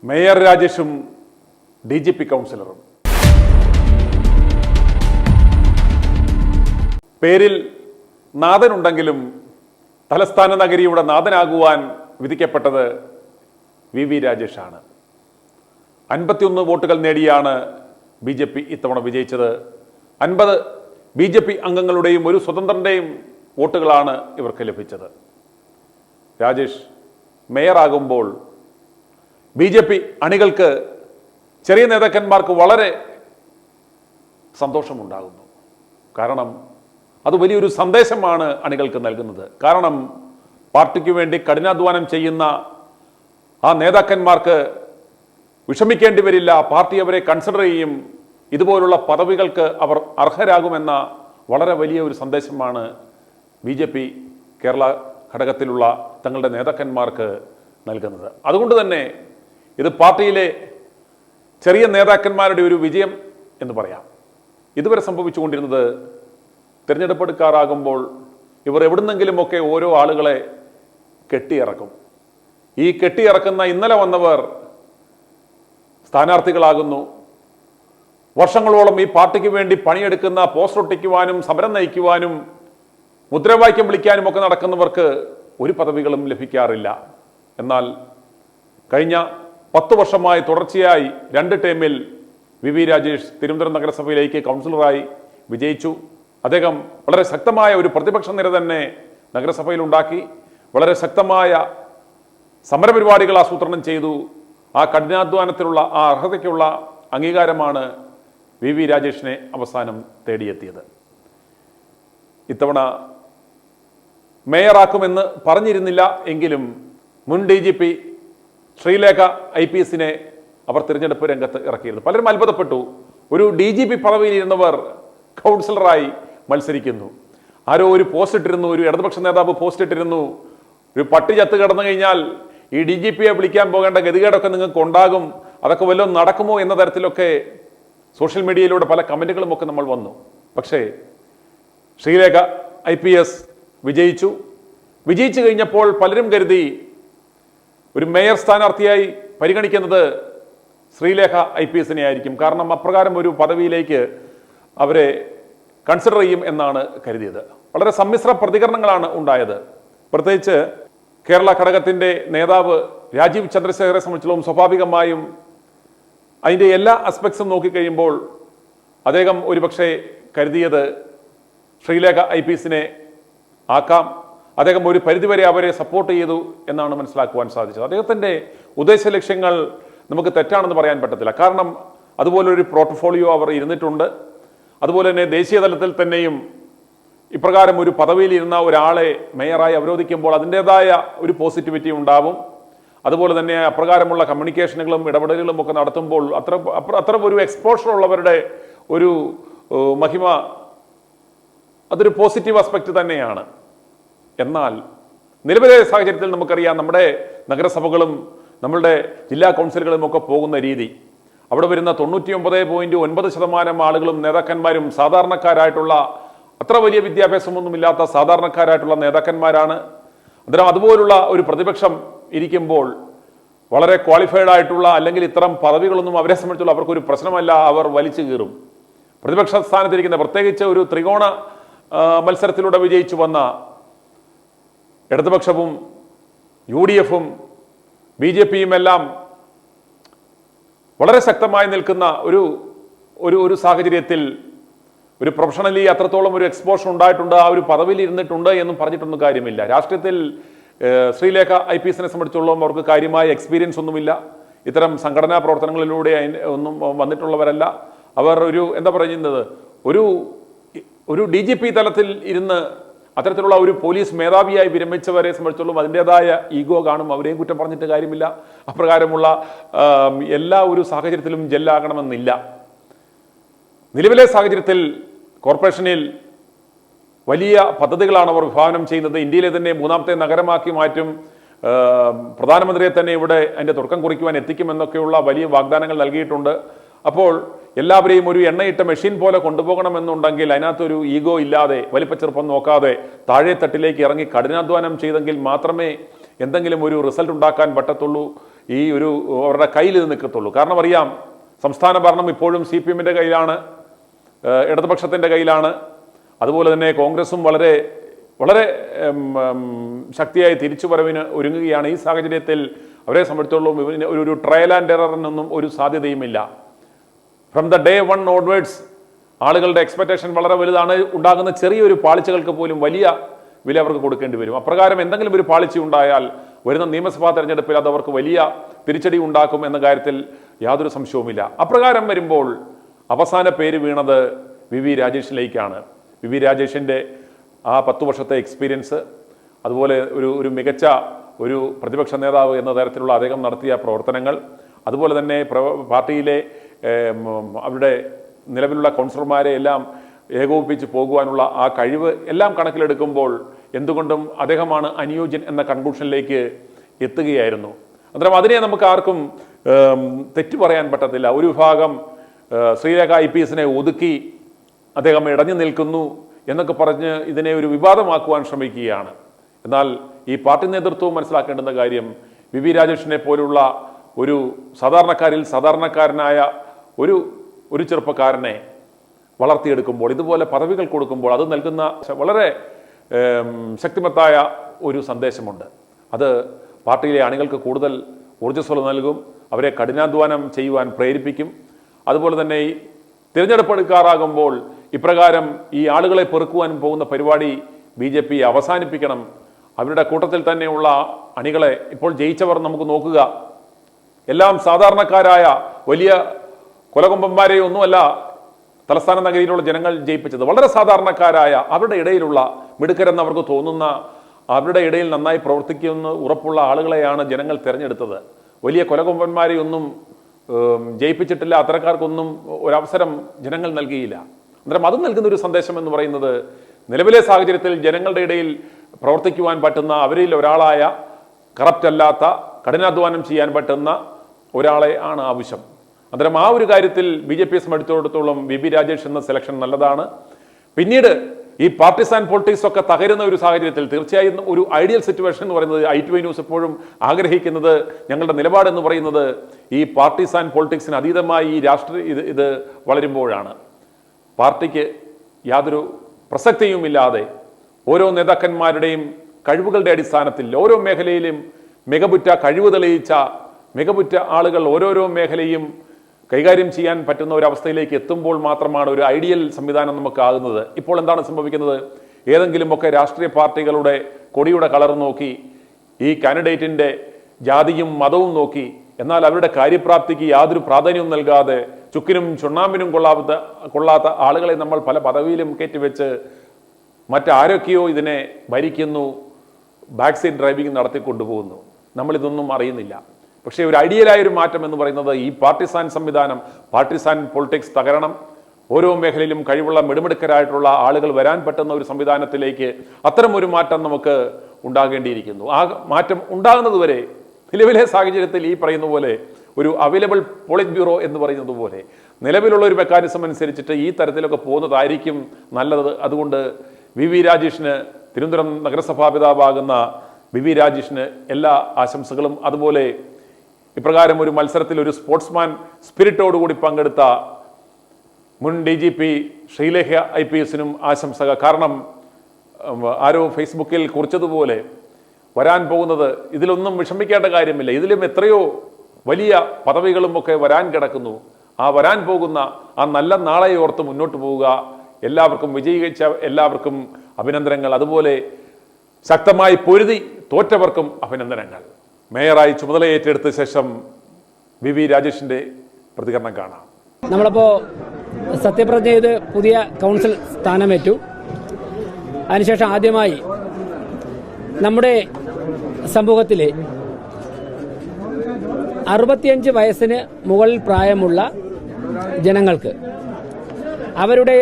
Mayor രാജേഷും DGP കൗൺസിലറും. പേരിൽ നാഥനുണ്ടെങ്കിലും തലസ്ഥാന നഗരിയുടെ നാഥനാകുവാൻ വിധിക്കപ്പെട്ടത് VV രാജേഷാണ്. 51 വോട്ടുകൾ നേടിയാണ് BJP ഇത്തവണ വിജയിച്ചത്. 50 BJP അംഗങ്ങളുടെയും ഒരു സ്വതന്ത്രന്റെയും വോട്ടുകളാണ് ഇവർക്ക് ലഭിച്ചത്. രാജേഷ് മേയറാകുമ്പോൾ BJP അണികൾക്ക്, ചെറിയ നേതാക്കന്മാർക്ക് വളരെ സന്തോഷമുണ്ടാകുന്നു. കാരണം അത് വലിയൊരു സന്ദേശമാണ് അണികൾക്ക് നൽകുന്നത്. കാരണം പാർട്ടിക്ക് വേണ്ടി കഠിനാധ്വാനം ചെയ്യുന്ന ആ നേതാക്കന്മാർക്ക് വിഷമിക്കേണ്ടി വരില്ല, പാർട്ടി അവരെ കൺസിഡർ ചെയ്യും, ഇതുപോലുള്ള പദവികൾക്ക് അവർ അർഹരാകുമെന്ന വളരെ വലിയ ഒരു സന്ദേശമാണ് BJP കേരള ഘടകത്തിലുള്ള തങ്ങളുടെ നേതാക്കന്മാർക്ക് നൽകുന്നത്. അതുകൊണ്ട് തന്നെ ഇത് പാർട്ടിയിലെ ചെറിയ നേതാക്കന്മാരുടെ ഒരു വിജയം എന്ന് പറയാം. ഇതുവരെ സംഭവിച്ചുകൊണ്ടിരുന്നത്, തിരഞ്ഞെടുപ്പ് എടുക്കാറാകുമ്പോൾ ഇവർ എവിടുന്നെങ്കിലുമൊക്കെ ഓരോ ആളുകളെ കെട്ടിയിറക്കും. ഈ കെട്ടിയിറക്കുന്ന ഇന്നലെ വന്നവർ സ്ഥാനാർത്ഥികളാകുന്നു. വർഷങ്ങളോളം ഈ പാർട്ടിക്ക് വേണ്ടി പണിയെടുക്കുന്ന, പോസ്റ്റർ ഒട്ടിക്കുവാനും സമരം നയിക്കുവാനും മുദ്രാവാക്യം വിളിക്കാനും ഒക്കെ നടക്കുന്നവർക്ക് ഒരു പദവികളും ലഭിക്കാറില്ല. എന്നാൽ കഴിഞ്ഞ 10 വർഷമായി തുടർച്ചയായി 2 ടേമിൽ VV രാജേഷ് തിരുവനന്തപുരം നഗരസഭയിലേക്ക് കൗൺസിലറായി വിജയിച്ചു. അദ്ദേഹം വളരെ ശക്തമായ ഒരു പ്രതിപക്ഷ നിര തന്നെ നഗരസഭയിൽ ഉണ്ടാക്കി. വളരെ ശക്തമായ സമരപരിപാടികൾ ആസൂത്രണം ചെയ്തു. ആ കഠിനാധ്വാനത്തിലുള്ള, ആ അർഹതയ്ക്കുള്ള അംഗീകാരമാണ് VV രാജേഷിനെ അവസാനം തേടിയെത്തിയത്. ഇത്തവണ മേയറാക്കുമെന്ന് പറഞ്ഞിരുന്നില്ല എങ്കിലും മുൻ DGP ശ്രീലേഖ IPSനെ അവർ തിരഞ്ഞെടുപ്പ് രംഗത്ത് ഇറക്കിയിരുന്നു. പലരും അത്ഭുതപ്പെട്ടു. ഒരു DGP പദവിയിലിരുന്നവർ കൗൺസിലറായി മത്സരിക്കുന്നു. ആരോ ഒരു പോസ്റ്റ് ഇട്ടിരുന്നു, ഒരു ഇടതുപക്ഷ നേതാവ് പോസ്റ്റ് ഇട്ടിരുന്നു, ഒരു പട്ടി ചത്ത് കിടന്നു കഴിഞ്ഞാൽ ഈ DGPയെ വിളിക്കാൻ പോകേണ്ട ഗതികേടൊക്കെ നിങ്ങൾക്ക് ഉണ്ടാകും, അതൊക്കെ വല്ലതും നടക്കുമോ എന്ന തരത്തിലൊക്കെ സോഷ്യൽ മീഡിയയിലൂടെ പല കമൻറ്റുകളും ഒക്കെ നമ്മൾ വന്നു. പക്ഷേ ശ്രീലേഖ IPS വിജയിച്ചു. വിജയിച്ചു കഴിഞ്ഞപ്പോൾ പലരും കരുതി ഒരു മേയർ സ്ഥാനാർത്ഥിയായി പരിഗണിക്കുന്നത് ശ്രീലേഖ IPSനെ ആയിരിക്കും. കാരണം അപ്രകാരം ഒരു പദവിയിലേക്ക് അവരെ കൺസിഡർ ചെയ്യും എന്നാണ് കരുതിയത്. വളരെ സമ്മിശ്ര പ്രതികരണങ്ങളാണ് ഉണ്ടായത്. പ്രത്യേകിച്ച് കേരള ഘടകത്തിൻ്റെ നേതാവ് രാജീവ് ചന്ദ്രശേഖരെ സംബന്ധിച്ചിടത്തോളം സ്വാഭാവികമായും അതിൻ്റെ എല്ലാ ആസ്പെക്ട്സും നോക്കിക്കഴിയുമ്പോൾ അദ്ദേഹം ഒരുപക്ഷെ കരുതിയത് ശ്രീലേഖ IPSനെ ആക്കാം. അദ്ദേഹം ഒരു പരിധിവരെ അവരെ സപ്പോർട്ട് ചെയ്തു എന്നാണ് മനസ്സിലാക്കുവാൻ സാധിച്ചത്. അദ്ദേഹത്തിൻ്റെ ഉദ്ദേശ ലക്ഷ്യങ്ങൾ നമുക്ക് തെറ്റാണെന്ന് പറയാൻ പറ്റത്തില്ല. കാരണം അതുപോലൊരു പോർട്ട്ഫോളിയോ അവർ ഇരുന്നിട്ടുണ്ട്. അതുപോലെ തന്നെ ദേശീയ തലത്തിൽ തന്നെയും ഇപ്രകാരം ഒരു പദവിയിലിരുന്ന ഒരാളെ മേയറായി അവരോധിക്കുമ്പോൾ അതിൻ്റെതായ ഒരു പോസിറ്റിവിറ്റി ഉണ്ടാവും. അതുപോലെ തന്നെ അപ്രകാരമുള്ള കമ്മ്യൂണിക്കേഷനുകളും ഇടപെടലുകളും ഒക്കെ നടത്തുമ്പോൾ അത്ര ഒരു എക്സ്പോഷർ ഉള്ളവരുടെ ഒരു മഹിമ, അതൊരു പോസിറ്റീവ് ആസ്പെക്റ്റ് തന്നെയാണ്. എന്നാൽ നിലവിലെ സാഹചര്യത്തിൽ നമുക്കറിയാം, നമ്മുടെ നഗരസഭകളും നമ്മളുടെ ജില്ലാ കൗൺസിലുകളും ഒക്കെ പോകുന്ന രീതി, അവിടെ വരുന്ന 99.9% ആളുകളും നേതാക്കന്മാരും സാധാരണക്കാരായിട്ടുള്ള, അത്ര വലിയ വിദ്യാഭ്യാസമൊന്നുമില്ലാത്ത സാധാരണക്കാരായിട്ടുള്ള നേതാക്കന്മാരാണ്. അന്നേരം അതുപോലുള്ള ഒരു പ്രതിപക്ഷം ഇരിക്കുമ്പോൾ വളരെ ക്വാളിഫൈഡ് ആയിട്ടുള്ള, അല്ലെങ്കിൽ ഇത്തരം പദവികളൊന്നും അവരെ സംബന്ധിച്ചുള്ള അവർക്കൊരു പ്രശ്നമല്ല, അവർ വലിച്ചു കീറും. പ്രതിപക്ഷ സ്ഥാനത്തിരിക്കുന്ന, പ്രത്യേകിച്ച് ഒരു ത്രികോണ മത്സരത്തിലൂടെ വിജയിച്ചു വന്ന ഇടതുപക്ഷവും UDFും BJPയും എല്ലാം വളരെ ശക്തമായി നിൽക്കുന്ന ഒരു സാഹചര്യത്തിൽ ഒരു പ്രൊഫഷണലി അത്രത്തോളം ഒരു എക്സ്പോഷർ ഉണ്ടായിട്ടുണ്ട്, ആ ഒരു പദവിയിൽ ഇരുന്നിട്ടുണ്ട് എന്നും പറഞ്ഞിട്ടൊന്നും കാര്യമില്ല. രാഷ്ട്രീയത്തിൽ ശ്രീലേഖ IPSനെ സംബന്ധിച്ചോളം അവർക്ക് കാര്യമായ എക്സ്പീരിയൻസ് ഒന്നുമില്ല. ഇത്തരം സംഘടനാ പ്രവർത്തനങ്ങളിലൂടെ ഒന്നും വന്നിട്ടുള്ളവരല്ല. അവർ എന്താ പറയുന്നത്, ഒരു DGP തലത്തിൽ ഇരുന്ന് അത്തരത്തിലുള്ള ഒരു പോലീസ് മേധാവിയായി വിരമിച്ചവരെ സംബന്ധിച്ചോളം അതിൻ്റെതായ ഈഗോ കാണും. അവരെയും കുറ്റം പറഞ്ഞിട്ട് കാര്യമില്ല. അപ്രകാരമുള്ള എല്ലാ ഒരു സാഹചര്യത്തിലും ജെല്ലാകണമെന്നില്ല. നിലവിലെ സാഹചര്യത്തിൽ കോർപ്പറേഷനിൽ വലിയ പദ്ധതികളാണ് അവർ വിഭാവനം ചെയ്യുന്നത്. ഇന്ത്യയിലെ തന്നെ 3ാമത്തെ നഗരമാക്കി മാറ്റും, പ്രധാനമന്ത്രിയെ തന്നെ ഇവിടെ അതിൻ്റെ തുടക്കം കുറിക്കുവാൻ എത്തിക്കുമെന്നൊക്കെയുള്ള വലിയ വാഗ്ദാനങ്ങൾ നൽകിയിട്ടുണ്ട്. അപ്പോൾ എല്ലാവരെയും ഒരു എണ്ണയിട്ട മെഷീൻ പോലെ കൊണ്ടുപോകണമെന്നുണ്ടെങ്കിൽ അതിനകത്തൊരു ഈഗോ ഇല്ലാതെ, വലിപ്പച്ചെറുപ്പം നോക്കാതെ താഴെ തട്ടിലേക്ക് ഇറങ്ങി കഠിനാധ്വാനം ചെയ്തെങ്കിൽ മാത്രമേ എന്തെങ്കിലും ഒരു റിസൾട്ട് ഉണ്ടാക്കാൻ പറ്റത്തുള്ളൂ ഈ ഒരു അവരുടെ കയ്യിൽ ഇത് നിൽക്കത്തുള്ളൂ. കാരണം അറിയാം, സംസ്ഥാന ഭരണം ഇപ്പോഴും CPM-ന്റെ കയ്യിലാണ്, ഇടതുപക്ഷത്തിൻ്റെ കയ്യിലാണ്. അതുപോലെ തന്നെ കോൺഗ്രസും വളരെ വളരെ ശക്തിയായി തിരിച്ചുവരവിന് ഒരുങ്ങുകയാണ്. ഈ സാഹചര്യത്തിൽ അവരെ സംബന്ധിച്ചിടത്തോളം ഒരു ട്രയൽ ആൻഡ് എററിനൊന്നും ഒരു സാധ്യതയുമില്ല. ഫ്രം ദ ഡേ 1 ഓൺവേർഡ്സ് ആളുകളുടെ എക്സ്പെക്ടേഷൻ വളരെ വലുതാണ്. ഉണ്ടാകുന്ന ചെറിയൊരു പാളിച്ചകൾക്ക് പോലും വലിയ വില അവർക്ക് കൊടുക്കേണ്ടി വരും. അപ്രകാരം എന്തെങ്കിലും ഒരു പാളിച്ച ഉണ്ടായാൽ വരുന്ന നിയമസഭാ തെരഞ്ഞെടുപ്പിൽ അത് അവർക്ക് വലിയ തിരിച്ചടി ഉണ്ടാക്കും എന്ന കാര്യത്തിൽ യാതൊരു സംശയവുമില്ല. അപ്രകാരം വരുമ്പോൾ അവസാന പേര് വീണത് VV രാജേഷിലേക്കാണ്. VV രാജേഷിൻ്റെ ആ 10 വർഷത്തെ എക്സ്പീരിയൻസ്, അതുപോലെ ഒരു മികച്ച ഒരു പ്രതിപക്ഷ നേതാവ് എന്ന തരത്തിലുള്ള അദ്ദേഹം നടത്തിയ പ്രവർത്തനങ്ങൾ, അതുപോലെ തന്നെ പാർട്ടിയിലെ അവരുടെ നിലവിലുള്ള കൗൺസിലർമാരെ എല്ലാം ഏകോപിപ്പിച്ച് പോകുവാനുള്ള ആ കഴിവ് എല്ലാം കണക്കിലെടുക്കുമ്പോൾ എന്തുകൊണ്ടും അദ്ദേഹമാണ് അനുയോജ്യൻ എന്ന കൺക്ലൂഷനിലേക്ക് എത്തുകയായിരുന്നു. അന്നേരം അതിനെ നമുക്ക് ആർക്കും തെറ്റു പറയാൻ പറ്റത്തില്ല. ഒരു വിഭാഗം ശ്രീലേഖ IPSനെ ഒതുക്കി അദ്ദേഹം ഇടഞ്ഞു നിൽക്കുന്നു എന്നൊക്കെ പറഞ്ഞ് ഇതിനെ ഒരു വിവാദമാക്കുവാൻ ശ്രമിക്കുകയാണ്. എന്നാൽ ഈ പാർട്ടി നേതൃത്വവും മനസ്സിലാക്കേണ്ടുന്ന കാര്യം, VV രാജേഷിനെ പോലുള്ള ഒരു സാധാരണക്കാരിൽ സാധാരണക്കാരനായ ഒരു ചെറുപ്പക്കാരനെ വളർത്തിയെടുക്കുമ്പോൾ, ഇതുപോലെ പദവികൾ കൊടുക്കുമ്പോൾ അത് നൽകുന്ന വളരെ ശക്തിമത്തായ ഒരു സന്ദേശമുണ്ട്. അത് പാർട്ടിയിലെ അണികൾക്ക് കൂടുതൽ ഊർജ്ജസ്വല നൽകും, അവരെ കഠിനാധ്വാനം ചെയ്യുവാൻ പ്രേരിപ്പിക്കും. അതുപോലെ തന്നെ ഈ തിരഞ്ഞെടുപ്പ് എടുക്കാറാകുമ്പോൾ ഇപ്രകാരം ഈ ആളുകളെ പെറുക്കുവാൻ പോകുന്ന പരിപാടി BJP അവസാനിപ്പിക്കണം. അവരുടെ കൂട്ടത്തിൽ തന്നെയുള്ള അണികളെ, ഇപ്പോൾ ജയിച്ചവർ നമുക്ക് നോക്കുക, എല്ലാം സാധാരണക്കാരായ വലിയ കൊലകൊമ്പന്മാരെ ഒന്നുമല്ല തലസ്ഥാന നഗരിയിലുള്ള ജനങ്ങൾ ജയിപ്പിച്ചത്. വളരെ സാധാരണക്കാരായ അവരുടെ ഇടയിലുള്ള മിടുക്കരെന്ന് അവർക്ക് തോന്നുന്ന, അവരുടെ ഇടയിൽ നന്നായി പ്രവർത്തിക്കുമെന്ന് ഉറപ്പുള്ള ആളുകളെയാണ് ജനങ്ങൾ തിരഞ്ഞെടുത്തത്. വലിയ കൊലകൊമ്പന്മാരെ ഒന്നും ജയിപ്പിച്ചിട്ടില്ല. അത്തരക്കാർക്കൊന്നും ഒരവസരം ജനങ്ങൾ നൽകിയില്ല. അന്നേരം അത് നൽകുന്ന ഒരു സന്ദേശം എന്ന് പറയുന്നത്, നിലവിലെ സാഹചര്യത്തിൽ ജനങ്ങളുടെ ഇടയിൽ പ്രവർത്തിക്കുവാൻ പറ്റുന്ന അവരിൽ ഒരാളായ, കറപ്റ്റ് അല്ലാത്ത, കഠിനാധ്വാനം ചെയ്യാൻ പറ്റുന്ന ഒരാളെ ആണ് ആവശ്യം. അന്നേരം ആ ഒരു കാര്യത്തിൽ BJP സംബന്ധിച്ചിടത്തോളം VV രാജേഷ് എന്ന സെലക്ഷൻ നല്ലതാണ്. പിന്നീട് ഈ പാർട്ടിസാൻ പൊളിറ്റിക്സ് ഒക്കെ തകരുന്ന ഒരു സാഹചര്യത്തിൽ തീർച്ചയായും ഒരു ഐഡിയൽ സിറ്റുവേഷൻ എന്ന് പറയുന്നത്, i2i ന്യൂസ് എപ്പോഴും ആഗ്രഹിക്കുന്നത്, ഞങ്ങളുടെ നിലപാടെന്ന് പറയുന്നത് ഈ പാർട്ടിസാൻ പൊളിറ്റിക്സിന് അതീതമായി ഈ ഇത് വളരുമ്പോഴാണ്. പാർട്ടിക്ക് യാതൊരു പ്രസക്തിയുമില്ലാതെ ഓരോ നേതാക്കന്മാരുടെയും കഴിവുകളുടെ അടിസ്ഥാനത്തിൽ ഓരോ മേഖലയിലും മികവുറ്റ കഴിവ് തെളിയിച്ച മികവുറ്റ ആളുകൾ ഓരോരോ മേഖലയും കൈകാര്യം ചെയ്യാൻ പറ്റുന്ന ഒരു അവസ്ഥയിലേക്ക് എത്തുമ്പോൾ മാത്രമാണ് ഒരു ഐഡിയൽ സംവിധാനം നമുക്കാകുന്നത്. ഇപ്പോൾ എന്താണ് സംഭവിക്കുന്നത്? ഏതെങ്കിലുമൊക്കെ രാഷ്ട്രീയ പാർട്ടികളുടെ കൊടിയുടെ കളർ നോക്കി, ഈ കാൻഡിഡേറ്റിൻ്റെ ജാതിയും മതവും നോക്കി, എന്നാൽ അവരുടെ കാര്യപ്രാപ്തിക്ക് യാതൊരു പ്രാധാന്യവും നൽകാതെ ചുക്കിനും ചുണ്ണാമ്പിനും കൊള്ളാത്ത ആളുകളെ നമ്മൾ പല പദവിയിലും കയറ്റിവെച്ച് മറ്റാരൊക്കെയോ ഇതിനെ ഭരിക്കുന്നു, ബാക്ക് സൈഡ് ഡ്രൈവിംഗ് നടത്തിക്കൊണ്ടുപോകുന്നു. നമ്മളിതൊന്നും അറിയുന്നില്ല. പക്ഷേ ഒരു ഐഡിയലായൊരു മാറ്റം എന്ന് പറയുന്നത് ഈ പാർട്ടിസാൻ സംവിധാനം, പാർട്ടിസാൻ പൊളിറ്റിക്സ് തകരണം. ഓരോ മേഖലയിലും കഴിവുള്ള മിടുമിടുക്കരായിട്ടുള്ള ആളുകൾ വരാൻ പറ്റുന്ന ഒരു സംവിധാനത്തിലേക്ക് അത്തരം ഒരു മാറ്റം നമുക്ക് ഉണ്ടാകേണ്ടിയിരിക്കുന്നു. ആ മാറ്റം ഉണ്ടാകുന്നതുവരെ നിലവിലെ സാഹചര്യത്തിൽ ഈ പറയുന്ന പോലെ ഒരു അവൈലബിൾ പോളിറ്റ് ബ്യൂറോ എന്ന് പറയുന്നത് പോലെ നിലവിലുള്ള ഒരു മെക്കാനിസം അനുസരിച്ചിട്ട് ഈ തരത്തിലൊക്കെ പോകുന്നതായിരിക്കും നല്ലത്. അതുകൊണ്ട് VV രാജേഷിന്, തിരുവനന്തപുരം നഗരസഭാ പിതാവാകുന്ന VV രാജേഷിന് എല്ലാ ആശംസകളും. അതുപോലെ ഇപ്രകാരം ഒരു മത്സരത്തിൽ ഒരു സ്പോർട്സ്മാൻ സ്പിരിറ്റോടുകൂടി പങ്കെടുത്ത മുൻ DGP ശ്രീലേഖ IPSനും ആശംസകൾ. കാരണം ആരോ ഫേസ്ബുക്കിൽ കുറിച്ചതുപോലെ വരാൻ പോകുന്നത്, ഇതിലൊന്നും വിഷമിക്കേണ്ട കാര്യമില്ല, ഇതിലും എത്രയോ വലിയ പദവികളും ഒക്കെ വരാൻ കിടക്കുന്നു. ആ വരാൻ പോകുന്ന ആ നല്ല നാളെ ഓർത്ത് മുന്നോട്ട് പോവുക. എല്ലാവർക്കും വിജയിച്ച എല്ലാവർക്കും അഭിനന്ദനങ്ങൾ. അതുപോലെ ശക്തമായി പൊരുതി തോറ്റവർക്കും അഭിനന്ദനങ്ങൾ. മേയറായി ചുമതല ഏറ്റെടുത്ത ശേഷം VV രാജേഷിന്റെ പ്രതികരണം കാണാം. നമ്മളിപ്പോൾ സത്യപ്രതിജ്ഞ ചെയ്ത് പുതിയ കൗൺസിൽ സ്ഥാനമേറ്റു. അതിനുശേഷം ആദ്യമായി നമ്മുടെ സമൂഹത്തിലെ 65 വയസ്സിന് മുകളിൽ പ്രായമുള്ള ജനങ്ങൾക്ക് അവരുടെ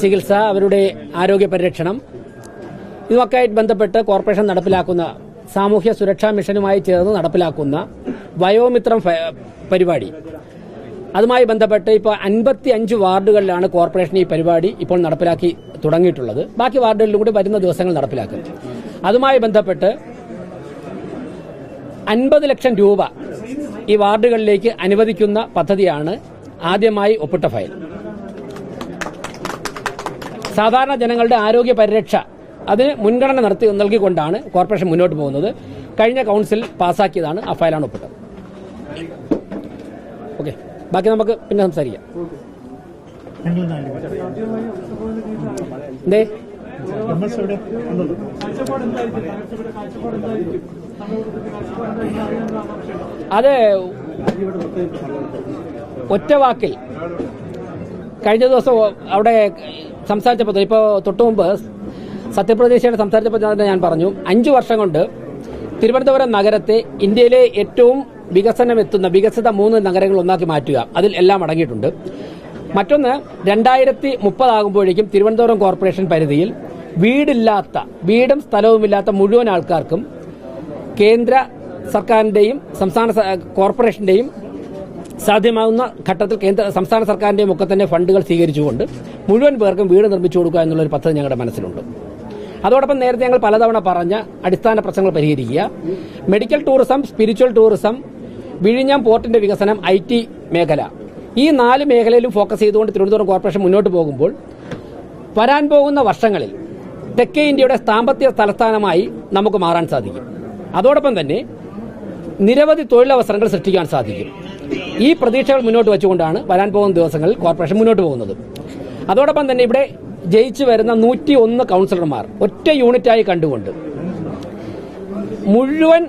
ചികിത്സ, അവരുടെ ആരോഗ്യ പരിരക്ഷണം, ഇതുമൊക്കെയായിട്ട് ബന്ധപ്പെട്ട് കോർപ്പറേഷൻ നടപ്പിലാക്കുന്ന സാമൂഹ്യ സുരക്ഷാ മിഷനുമായി ചേർന്ന് നടപ്പിലാക്കുന്ന വയോമിത്രം പരിപാടി, അതുമായി ബന്ധപ്പെട്ട് ഇപ്പോൾ 55 വാർഡുകളിലാണ് കോർപ്പറേഷൻ ഈ പരിപാടി ഇപ്പോൾ നടപ്പിലാക്കി തുടങ്ങിയിട്ടുള്ളത്. ബാക്കി വാർഡുകളിലും കൂടി വരുന്ന ദിവസങ്ങൾ നടപ്പിലാക്കും. അതുമായി ബന്ധപ്പെട്ട് 50 ലക്ഷം രൂപ ഈ വാർഡുകളിലേക്ക് അനുവദിക്കുന്ന പദ്ധതിയാണ് ആദ്യമായി ഒപ്പിട്ട ഫയൽ. സാധാരണ ജനങ്ങളുടെ ആരോഗ്യ പരിരക്ഷ അതിന് മുൻഗണന നൽകിക്കൊണ്ടാണ് കോർപ്പറേഷൻ മുന്നോട്ട് പോകുന്നത്. കഴിഞ്ഞ കൗൺസിൽ പാസ്സാക്കിയതാണ്, ആ ഫയലാണ് ഒപ്പിട്ടത്. ഓക്കെ, ബാക്കി നമുക്ക് പിന്നെ സംസാരിക്കാം. എന്തേ അത് ഒറ്റ വാക്കിൽ കഴിഞ്ഞ ദിവസം അവിടെ സംസാരിച്ചപ്പോൾ, ഇപ്പോൾ തൊട്ടുമുമ്പ് സത്യപ്രതിഷ്ഠയുടെ സംസാരിച്ചപ്പോൾ ഞാൻ പറഞ്ഞു, 5 വർഷം കൊണ്ട് തിരുവനന്തപുരം നഗരത്തെ ഇന്ത്യയിലെ ഏറ്റവും വികസിത 3 നഗരങ്ങൾ ഒന്നാക്കി മാറ്റുക, അതിൽ എല്ലാം അടങ്ങിയിട്ടുണ്ട്. മറ്റൊന്ന്, 2030 ആകുമ്പോഴേക്കും തിരുവനന്തപുരം കോർപ്പറേഷൻ പരിധിയിൽ വീടും സ്ഥലവുമില്ലാത്ത മുഴുവൻ ആൾക്കാർക്കും കേന്ദ്ര സർക്കാരിന്റെയും സംസ്ഥാന കോർപ്പറേഷന്റെയും സാധ്യമാകുന്ന ഘട്ടത്തിൽ സംസ്ഥാന സർക്കാരിന്റെയും ഒക്കെ തന്നെ ഫണ്ടുകൾ സ്വീകരിച്ചുകൊണ്ട് മുഴുവൻ പേർക്കും വീട് നിർമ്മിച്ചു കൊടുക്കുക എന്നുള്ളൊരു പദ്ധതി ഞങ്ങളുടെ മനസ്സിലുണ്ട്. അതോടൊപ്പം നേരത്തെ ഞങ്ങൾ പലതവണ പറഞ്ഞ അടിസ്ഥാന പ്രശ്നങ്ങൾ പരിഹരിക്കുക, മെഡിക്കൽ ടൂറിസം, സ്പിരിച്വൽ ടൂറിസം, വിഴിഞ്ഞം പോർട്ടിന്റെ വികസനം, IT മേഖല, ഈ 4 മേഖലയിലും ഫോക്കസ് ചെയ്തുകൊണ്ട് തിരുവനന്തപുരം കോർപ്പറേഷൻ മുന്നോട്ട് പോകുമ്പോൾ വരാൻ പോകുന്ന വർഷങ്ങളിൽ തെക്കേ ഇന്ത്യയുടെ സാമ്പത്തിക തലസ്ഥാനമായി നമുക്ക് മാറാൻ സാധിക്കും. അതോടൊപ്പം തന്നെ നിരവധി തൊഴിലവസരങ്ങൾ സൃഷ്ടിക്കാൻ സാധിക്കും. ഈ പ്രതീക്ഷകൾ മുന്നോട്ട് വെച്ചുകൊണ്ടാണ് വരാൻ പോകുന്ന ദിവസങ്ങളിൽ കോർപ്പറേഷൻ മുന്നോട്ട് പോകുന്നത്. അതോടൊപ്പം തന്നെ ഇവിടെ ജയിച്ചു വരുന്ന 101 കൗൺസിലർമാർ ഒറ്റ യൂണിറ്റായി കണ്ടുകൊണ്ട് മുഴുവൻ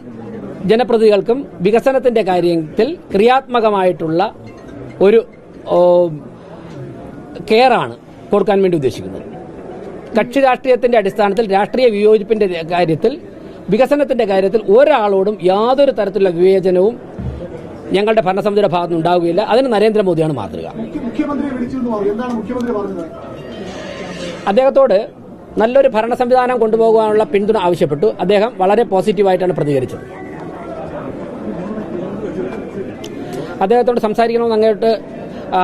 ജനപ്രതിനിധികൾക്കും വികസനത്തിന്റെ കാര്യത്തിൽ ക്രിയാത്മകമായിട്ടുള്ള ഒരു കെയറാണ് കൊടുക്കാൻ വേണ്ടി ഉദ്ദേശിക്കുന്നത്. കക്ഷി രാഷ്ട്രീയത്തിന്റെ അടിസ്ഥാനത്തിൽ, രാഷ്ട്രീയ വിയോജിപ്പിന്റെ കാര്യത്തിൽ, വികസനത്തിന്റെ കാര്യത്തിൽ ഒരാളോടും യാതൊരു തരത്തിലുള്ള വിവേചനവും ഞങ്ങളുടെ ഭരണസമിതിയുടെ ഭാഗത്തുനിന്ന് ഉണ്ടാവുകയില്ല. അതിന് നരേന്ദ്രമോദിയാണ് മാതൃക. അദ്ദേഹത്തോട് നല്ലൊരു ഭരണ സംവിധാനം കൊണ്ടുപോകാനുള്ള പിന്തുണ ആവശ്യപ്പെട്ടു. അദ്ദേഹം വളരെ പോസിറ്റീവായിട്ടാണ് പ്രതികരിച്ചത്. അദ്ദേഹത്തോട് സംസാരിക്കണമെന്ന് അങ്ങോട്ട്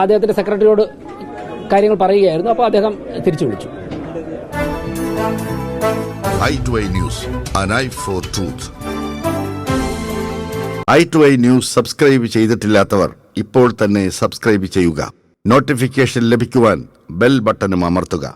അദ്ദേഹത്തിന്റെ സെക്രട്ടറിയോട് കാര്യങ്ങൾ പറയുകയായിരുന്നു. അപ്പോൾ അദ്ദേഹം തിരിച്ചു വിളിച്ചു. i2i News, an eye for truth. i2i News subscribe ചെയ്തിട്ടില്ലാത്തവർ ഇപ്പോൾ തന്നെ സബ്സ്ക്രൈബ് ചെയ്യുക. നോട്ടിഫിക്കേഷൻ ലഭിക്കുവാൻ ബെൽ ബട്ടണും അമർത്തുക.